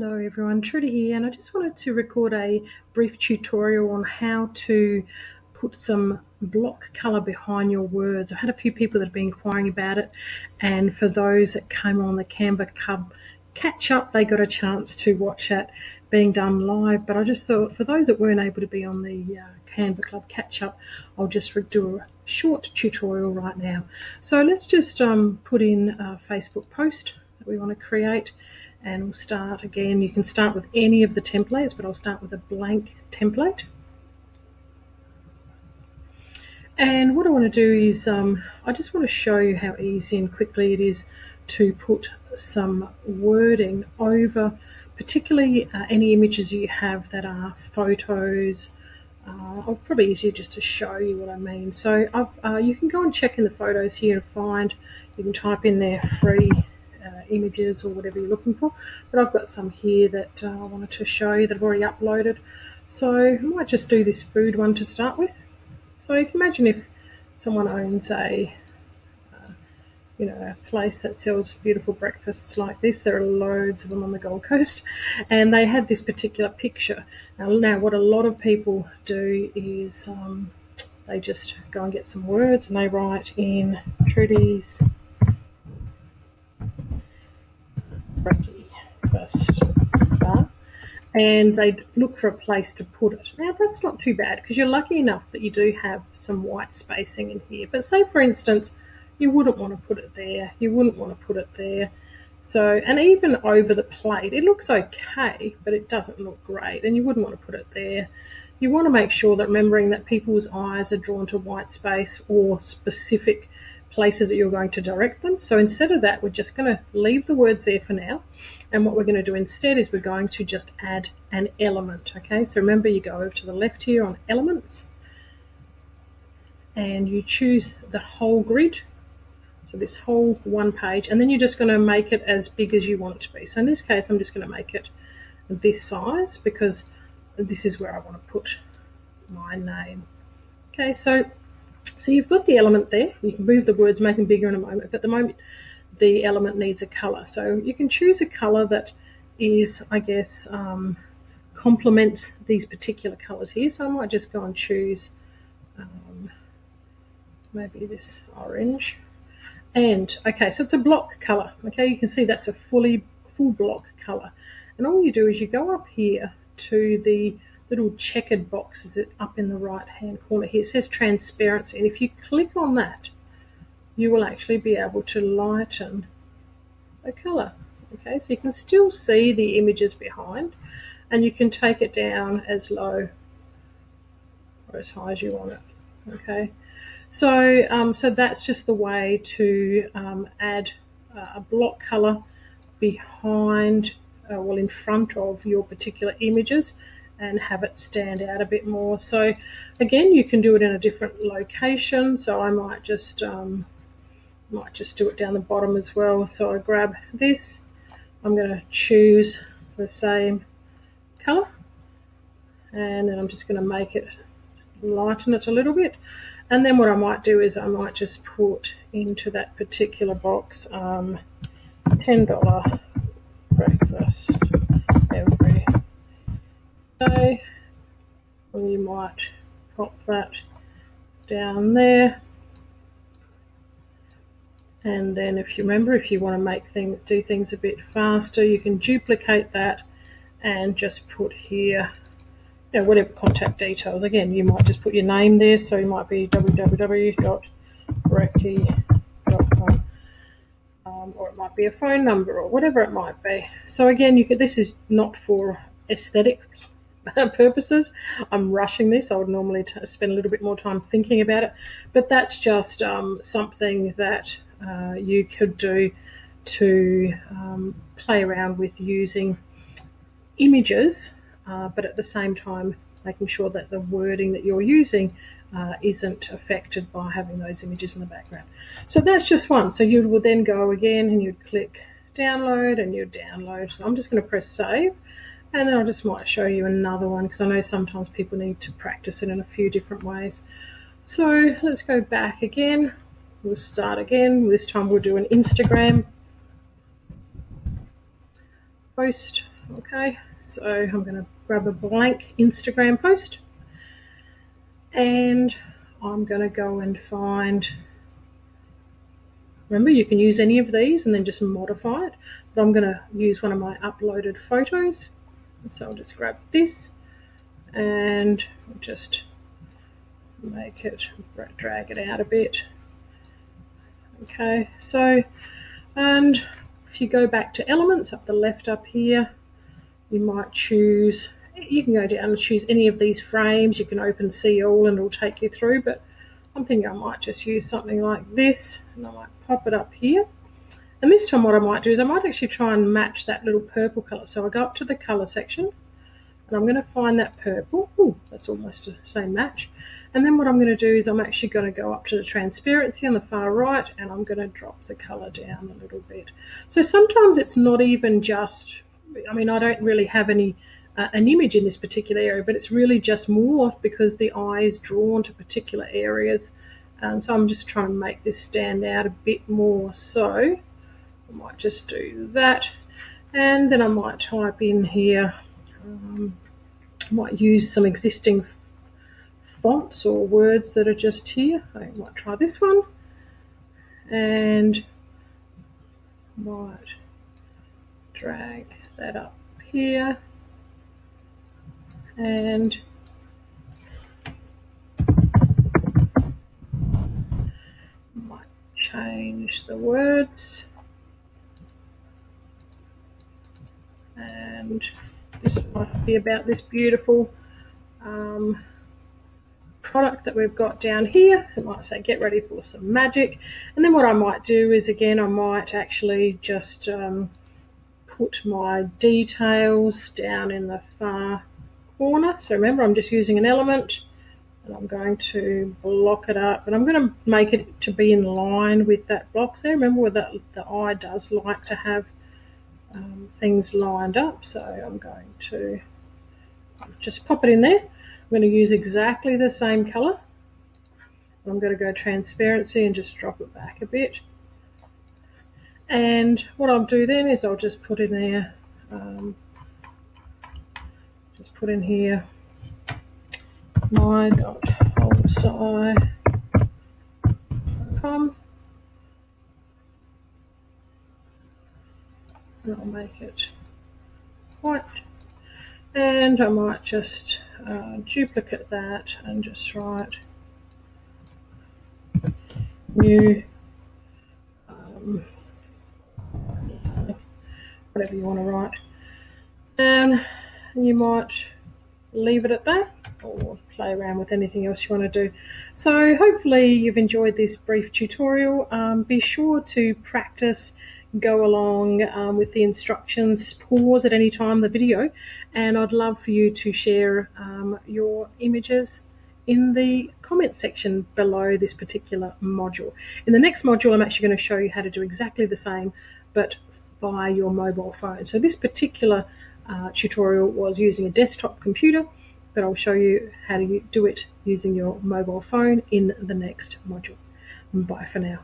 Hello everyone, Trudy here, and I just wanted to record a brief tutorial on how to put some block colour behind your words. I've had a few people that have been inquiring about it, and for those that came on the Canva Club catch up, they got a chance to watch that being done live. But I just thought for those that weren't able to be on the Canva Club catch up, I'll just do a short tutorial right now. So let's just put in a Facebook post that we want to create. And we'll start again. You can start with any of the templates, but I'll start with a blank template. And what I want to do is I just want to show you how easy and quickly it is to put some wording over particularly any images you have that are photos. Or probably easier just to show you what I mean. So you can go and check in the photos here and find, you can type in there free images or whatever you're looking for, but I've got some here that I wanted to show you that I've already uploaded. So I might just do this food one to start with. So you can imagine if someone owns a a place that sells beautiful breakfasts like this. There are loads of them on the Gold Coast, and they had this particular picture. Now what a lot of people do is they just go and get some words and they write in Trudy's breakfast bar, and they look for a place to put it. Now that's not too bad because you're lucky enough that you do have some white spacing in here. But say for instance you wouldn't want to put it there, you wouldn't want to put it there. So, and even over the plate, it looks okay, but it doesn't look great, and you wouldn't want to put it there. You want to make sure that remembering that people's eyes are drawn to white space or specific places that you're going to direct them. So instead of that, we're just going to leave the words there for now. And what we're going to do instead is we're going to just add an element. Okay, so remember you go over to the left here on elements and you choose the whole grid. So this whole one page, and then you're just going to make it as big as you want it to be. So in this case, I'm just going to make it this size because this is where I want to put my name. Okay, so you've got the element there. You can move the words, make them bigger in a moment, but at the moment the element needs a color. So you can choose a color that is, I guess, complements these particular colors here. So I might just go and choose maybe this orange. And okay, so it's a block color. Okay, you can see that's a full block color. And all you do is you go up here to the little checkered boxes up in the right hand corner here. It says transparency, and if you click on that, you will actually be able to lighten the color. Okay, so you can still see the images behind, and you can take it down as low or as high as you want it. Okay. So, so that's just the way to add a block color behind, well, in front of your particular images and have it stand out a bit more. So again, you can do it in a different location. So I might just do it down the bottom as well. So I grab this, I'm going to choose the same color, and then I'm just going to make it, lighten it a little bit. And then what I might do is I might just put into that particular box $10 breakfast every day. And you might pop that down there. And then if you remember, if you want to do things a bit faster, you can duplicate that and just put here, whatever contact details. Again, you might just put your name there, so you might be www.recce.com, or it might be a phone number or whatever it might be. So again, this is not for aesthetic purposes. I'm rushing this. I would normally spend a little bit more time thinking about it, but that's just something that you could do to play around with using images, but at the same time making sure that the wording that you're using isn't affected by having those images in the background. So that's just one. So you would then go again and you'd click download and you'd download. So I'm just going to press save, and then I just might show you another one because I know sometimes people need to practice it in a few different ways. So let's go back again. We'll start again. This time we'll do an Instagram post Okay, so I'm going to grab a blank Instagram post and I'm going to go and find, remember you can use any of these and then just modify it, but I'm going to use one of my uploaded photos. So I'll just grab this and just make it, drag it out a bit. Okay, so, and if you go back to elements up the left up here, you might choose, you can go down and choose any of these frames. You can open see all and it'll take you through, but I'm thinking I might just use something like this and I might pop it up here. And this time what I might do is I might actually try and match that little purple colour. So I go up to the colour section and I'm going to find that purple. Ooh, that's almost the same match. And then what I'm going to do is I'm actually going to go up to the transparency on the far right and I'm going to drop the colour down a little bit. So sometimes it's not even just, I mean, I don't really have any an image in this particular area, but it's really just more because the eye is drawn to particular areas. And so I'm just trying to make this stand out a bit more. So I might just do that. And then I might type in here, I might use some existing fonts or words that are just here. I might try this one and might drag that up here and might change the words, and this might be about this beautiful product that we've got down here. It might say get ready for some magic. And then what I might do is, again, I might actually just put my details down in the far corner. So remember, I'm just using an element and I'm going to block it up, and I'm going to make it to be in line with that block there. Remember that the eye does like to have things lined up, so I'm going to just pop it in there. I'm going to use exactly the same colour. I'm going to go transparency and just drop it back a bit. And what I'll do then is I'll just put in there, just put in here my.wholesci.com, and I'll make it white. And I might just duplicate that and just write new, whatever you want to write. And you might leave it at that or play around with anything else you want to do. So hopefully you've enjoyed this brief tutorial. Be sure to practice, go along with the instructions, pause at any time the video, and I'd love for you to share your images in the comment section below this particular module. In the next module, I'm actually going to show you how to do exactly the same, but by your mobile phone. So this particular tutorial was using a desktop computer, but I'll show you how to do it using your mobile phone in the next module. Bye for now.